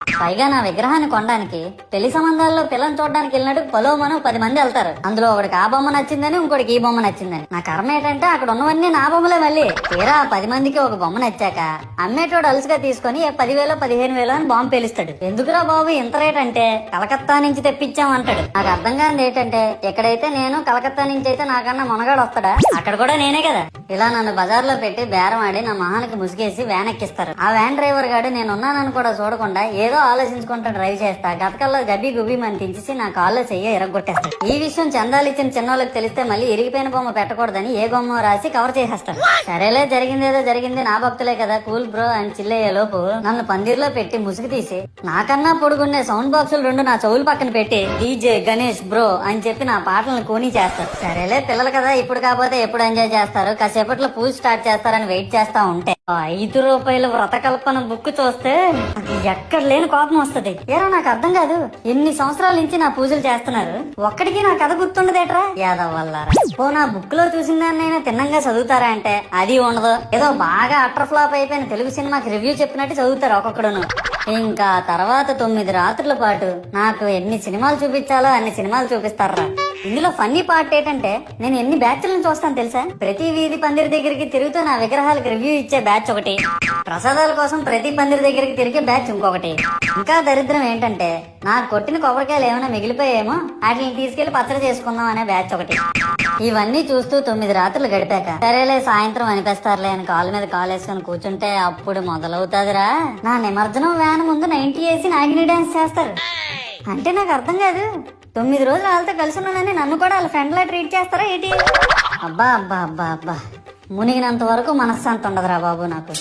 పైగా నా విగ్రహాన్ని కొనడానికి పెళ్లి సంబంధాల్లో పిల్లని చూడడానికి వెళ్ళినట్టు పొలవమను 10 మంది వెళ్తారు. అందులో ఒకడికి ఆ బొమ్మ నచ్చిందని, ఇంకోటికి ఈ బొమ్మ నచ్చిందని. నా కర్మ ఏంటంటే అక్కడ ఉన్నవన్నీ నా బొమ్మలే. మళ్ళీ తీరా 10 మందికి ఒక బొమ్మ నచ్చాక అమ్మేటోడు అలుసుగా తీసుకుని 10,000 15,000 అని బాంబు పేలుస్తాడు. ఎందుకురా బాబు ఇంత రేట్ అంటే కలకత్తా నుంచి తెప్పించామంటాడు. నాకు అర్థం కానిది ఏంటంటే ఎక్కడైతే నేను కలకత్తా నుంచి అయితే నాకన్నా మొనగాడు వస్తాడా, అక్కడ కూడా నేనే కదా. ఇలా నన్ను బజార్లో పెట్టి బేరం ఆడి నా మొహానికి ముసుగేసి వ్యాన్ ఎక్కిస్తారు. ఆ వ్యాన్ డ్రైవర్ గాడు నేనున్నానని కూడా చూడకుండా ఏదో ఆలోచించుకుంటా డ్రైవ్ చేస్తా. గతకల్లో గబ్బి గుబ్బి మని తెంచేసి నా కాల్లో చెయ్యి ఇరగొట్టేస్తాడు. ఈ విషయం చందాలు ఇచ్చిన చిన్నోళ్ళకి తెలిస్తే మళ్ళీ ఇరిగిపోయిన బొమ్మ పెట్టకూడదని ఏ బొమ్మ రాసి కవర్ చేసేస్తాడు. సరేలే జరిగిందేదో జరిగింది, నా భక్తులే కదా, కూల్ బ్రో అని చిల్లయ్యే లోపు నన్ను పందిర్లో పెట్టి ముసుగు తీసి నాకన్నా పొడుగుండే సౌండ్ బాక్సులు 2 నా చెవులు పక్కన పెట్టి డీజే గణేష్ బ్రో అని చెప్పి నా పాటలను కూని చేస్తారు. సరేలే పిల్లలు కదా, ఇప్పుడు కాకపోతే ఎప్పుడు ఎంజాయ్ చేస్తారు, కాసేపట్లో పూజ స్టార్ట్ చేస్తారని వెయిట్ చేస్తా ఉంటే 5 రూపాయల వ్రతకల్పన బుక్ చూస్తే ఎక్కడ లేని కోపం వస్తుంది. ఏరా నాకు అర్థం కాదు, ఎన్ని సంవత్సరాల నుంచి నా పూజలు చేస్తున్నారు, ఒక్కడికి నా కథ గుర్తుండదేట్రా యాదవ్ వల్లారా. ఓ నా బుక్ లో చూసిన దాన్నైనా తిన్నంగా చదువుతారా అంటే అది ఉండదు. ఏదో బాగా అటర్ ఫ్లాప్ అయిపోయిన తెలుగు సినిమాకి రివ్యూ చెప్పినట్టు చదువుతారు ఒక్కొక్కడును. ఇంకా తర్వాత 9 రాత్రుల పాటు నాకు ఎన్ని సినిమాలు చూపించాలో అన్ని సినిమాలు చూపిస్తారా. ఇందులో ఫన్నీ పార్ట్ ఏంటంటే నేను ఎన్ని బ్యాచ్లను చూస్తాను తెలుసా. ప్రతి వీధి పందిరి దగ్గరికి తిరుగుతూ నా విగ్రహాలకు రివ్యూ ఇచ్చే బ్యాచ్ ఒకటి, ప్రసాదాల కోసం ప్రతి పందిరి దగ్గరికి తిరిగే బ్యాచ్ ఇంకొకటి. ఇంకా దరిద్రం ఏంటంటే నాకు కొట్టిన కొబ్బరికాయలు ఏమైనా మిగిలిపోయేమో వాటిని తీసుకెళ్లి పచ్చడి చేసుకుందాం అనే బ్యాచ్ ఒకటి. ఇవన్నీ చూస్తూ 9 రాత్రులు గడిపాక సరేలే సాయంత్రం అనిపిస్తారులే అని కాలు మీద కాలు వేసుకొని కూర్చుంటే అప్పుడు మొదలవుతాదిరా నా నిమజ్జనం వ్యాన్ ముందు 90 వేసి నాగిని డాన్స్ చేస్తారు. అంటే నాకు అర్థం కాదు, 9 రోజులు వాళ్ళతో కలిసి ఉన్నానని నన్ను కూడా వాళ్ళ ఫ్రెండ్ లా ట్రీట్ చేస్తారా ఏంటి? అబ్బా అబ్బా అబ్బా అబ్బా, మునిగినంత వరకు మనశ్శాంతి ఉండదురా బాబు నాకు.